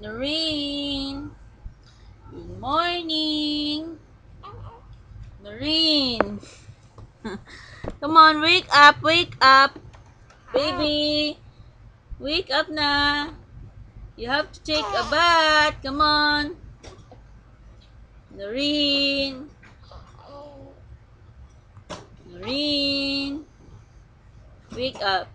Noreen, good morning. Noreen, come on, wake up, baby. Wake up na. You have to take a bath. Come on. Noreen, Noreen, wake up.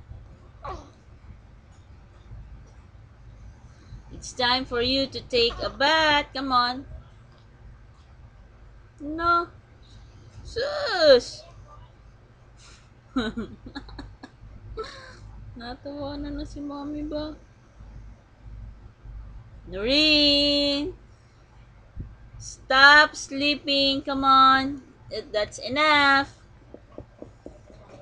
It's time for you to take a bath. Come on. No. Sus! Natawa na si mommy ba? Noreen! Stop sleeping. Come on. That's enough.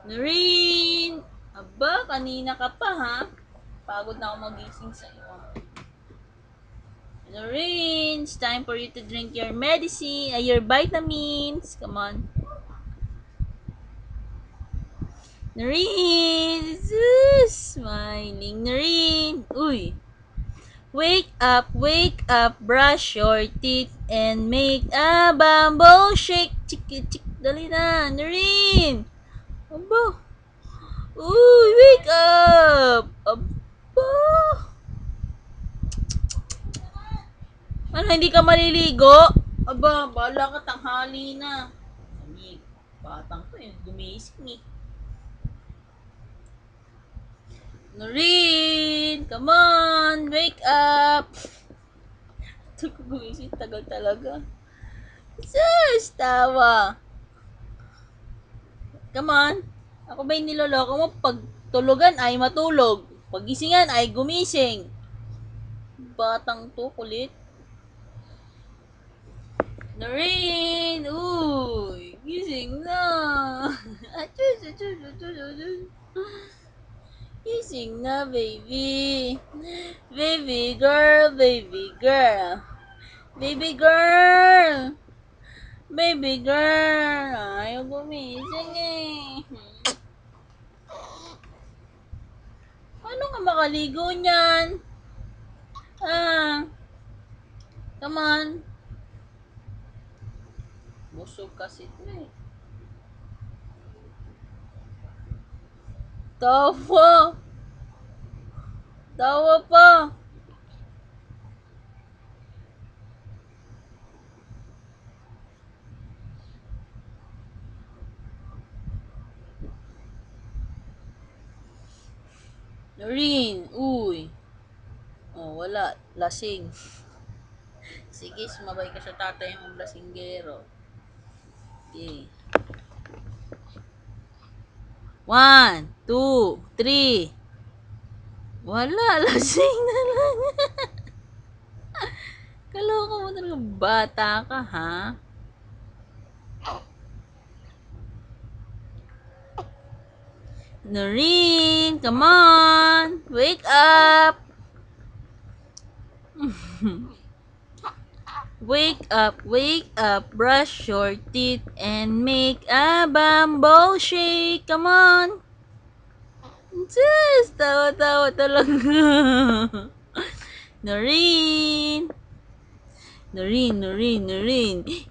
Noreen! Aba, kanina ka pa ha? Pagod na ako magising sa iyo. Noreen, it's time for you to drink your medicine, your vitamins. Come on. Noreen! Smiling. Noreen! Uy! Wake up, brush your teeth, and make a bamboo shake. Chik, dali na, Noreen! Aba! Uy, wake up! Aba! Ano, hindi ka maliligo? Aba, bala ka, tanghali na. Sabi, batang ko yun, gumising eh. Noreen! Come on! Wake up! Ito ko gumising, tagal talaga. Sus! Tawa! Come on! Ako ba yung niloloko mo? Pag tulugan ay matulog. Pag gisingan ay gumising. Batang to, kulit. Noreen! Uy! Gising na! Gising na, baby! Baby girl! Baby girl! Baby girl! Baby girl! Ayaw gumising eh. Paano ka makaligo niyan? Ah, come on. Busog kasi ito eh. Tawa! Tawa pa! Noreen! Uy! Oh, wala. Lasing. Sige, sumabay ka sa tatay mong lasinggero. Okay. 1, 2, 3. Wala, lasing na lang. Kaloka mo talaga, bata ka, ha? Noreen, come on! Wake up! Wake up, brush your teeth, and make a bamboo shake. Come on! Just, tawa-tawa talaga. Noreen! Noreen,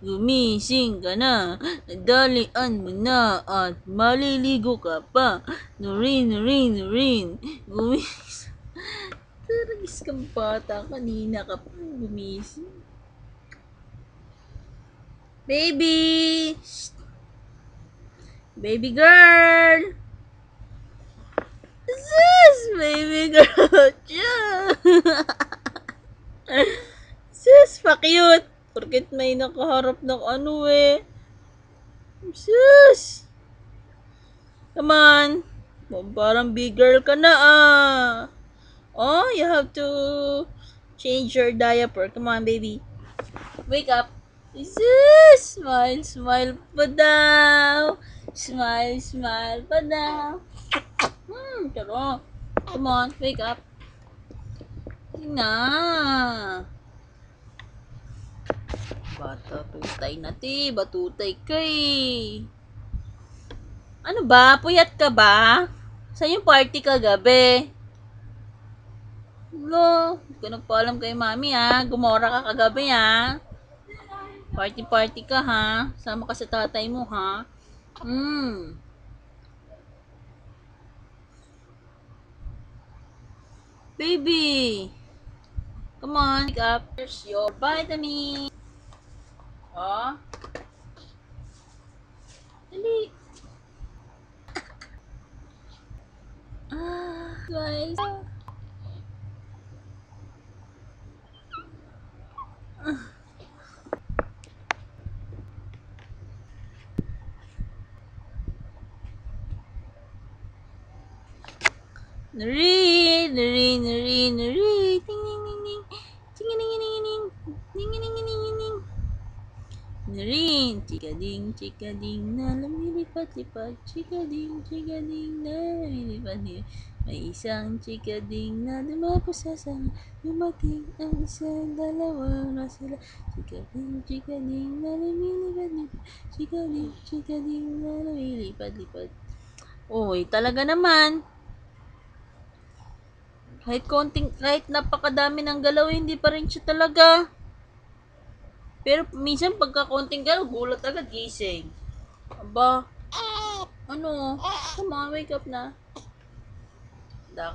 gumising ka na. Dalian mo na at maliligo ka pa. Noreen, gumising. Taragis kang bata, kanina ka pa gumising. Baby! Baby girl! Sus! Baby girl! Sus! Pa-cute! Porket may nakaharap ng ano eh. Sus! Come on! Parang big girl ka na ah. Oh, you have to change your diaper. Come on, baby. Wake up. Jesus! Smile pa daw. Smile pa daw. Taro. Come on, wake up. Na. Bata, tutay na ti. Batutay kay. Ano ba? Puyat ka ba? Saan yung party kagabi? Lo, hindi ko nagpaalam kay mami ha. Gumora ka kagabi ha. Party-party ka ha. Sama ka sa tatay mo ha. Baby. Come on, wake up. Here's your vitamin. Oh. Dali. Guys. Nuri, nuri, nuri, nuri. Ting, ting, ting, ting. Ting, ting, ting, ting, ting. Ting, ting, ting, ting, ting. Nurin, chikading, chikading na lumilipat-lipat. Chikading, chikading na lumilipat-lipat. May isang chikading na dumapos sa sanga. Dumating ang isang dalawa na sila. Chikading, chikading na lumilipat-lipat. Chikading, chikading na lumilipat-lipat. Oy, talaga naman. Kahit napakadami ng galaw, hindi pa rin siya talaga. Pero minsan pagka konting galaw, gulat agad gising. Aba, ano? Come on, wake up na. Dak,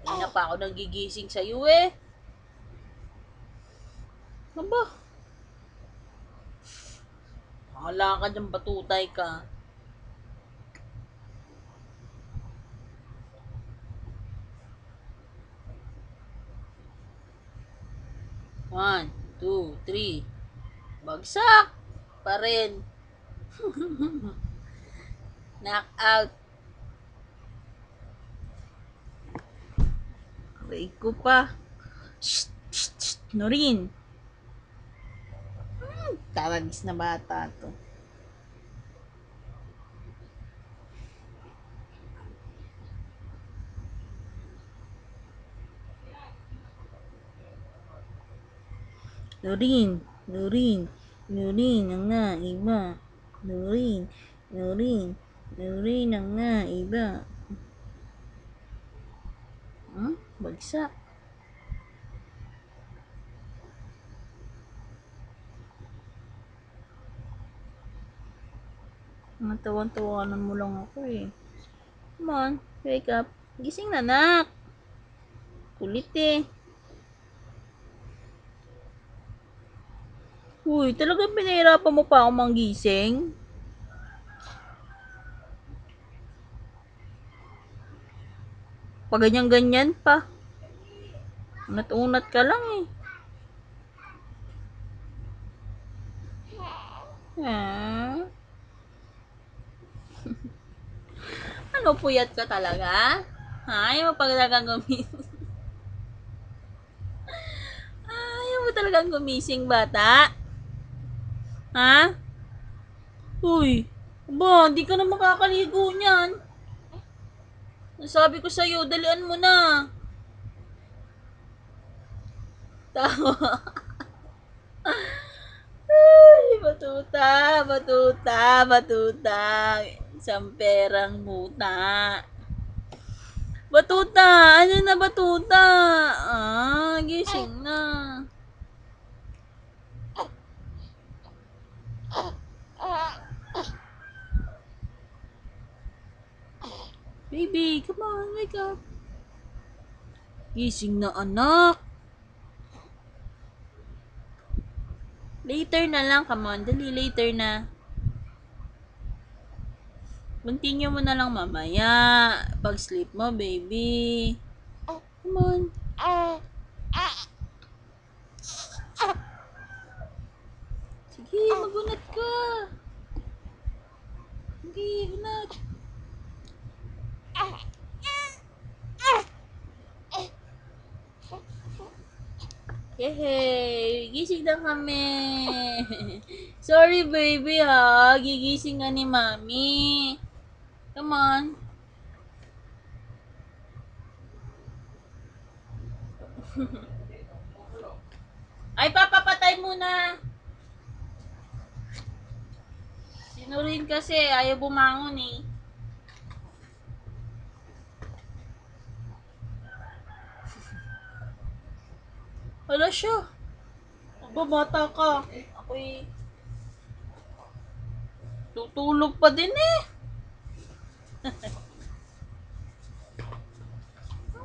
hindi na pa ako nagigising sa'yo eh. Aba, akala ka dyan batutay ka. One, two, three. Bagsak pa rin. Knock out. Aray ko pa. Shh, shh, shh. Norin. Tawagis na bata to. Norin, Norin, Norin ang nga iba. Norin, Norin, Norin ang nga iba. Bagsak. Natawan-tawanan mo lang ako eh. Come on, wake up. Gising na, nak. Kulit eh. Uy, talagang pinahirapan mo pa ako manggising? Pag ganyan-ganyan pa. Unat-unat ka lang eh. Ah. Ano, puyat ka talaga? Ha? Ayaw mo pa talagang gumising? Ayaw mo talagang gumising, bata? Ha? Uy, ba, hindi ka na makakaligo niyan. Nasabi ko sa'yo, dalian mo na. Tawa. Ay, batuta, batuta, batuta. Isang perang muta. Batuta, ano na batuta? Gising na. Baby, come on, wake up. Gising na, anak. Later na lang, come on. Dali, later na. Continue mo na lang mamaya. Pag sleep mo, baby. Come on. Sige, magunat ka. Sige, unat. Yehey! Gising na kami. Sorry, baby, ha. Gigising ka ni mami. Come on. Ay, papapatay muna. Sinurin kasi. Ayaw bumangon eh. Hala siya. Aba, bata ka. Ako'y tutulog pa din eh.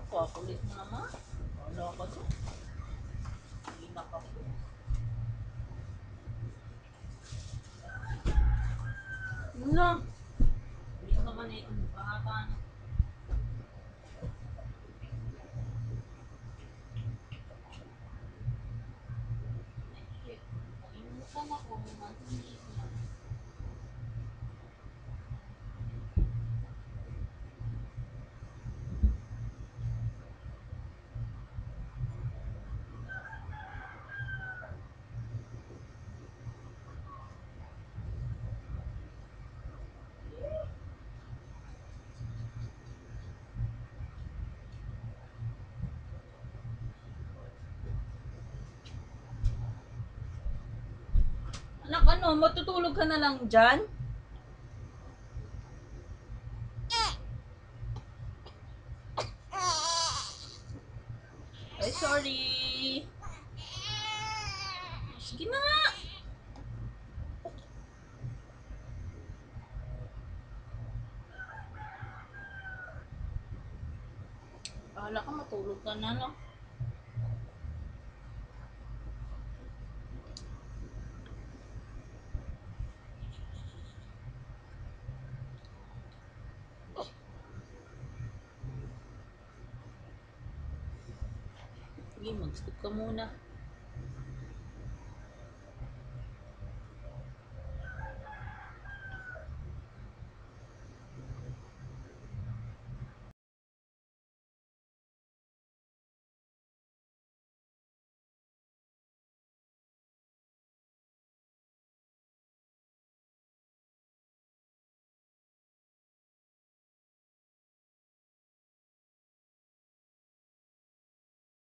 Kakulit mo naman. Wala ka doon. Hindi na ka po. Yun lang. Bilis naman eh. Bata na. Shit. Kalimutan ako. Matinis na. Anak, ano? Matutulog ka na lang dyan? Ay, sorry. Sige na nga. Bahala ka, matulog ka na, no? Sige, mag-sleep ka muna.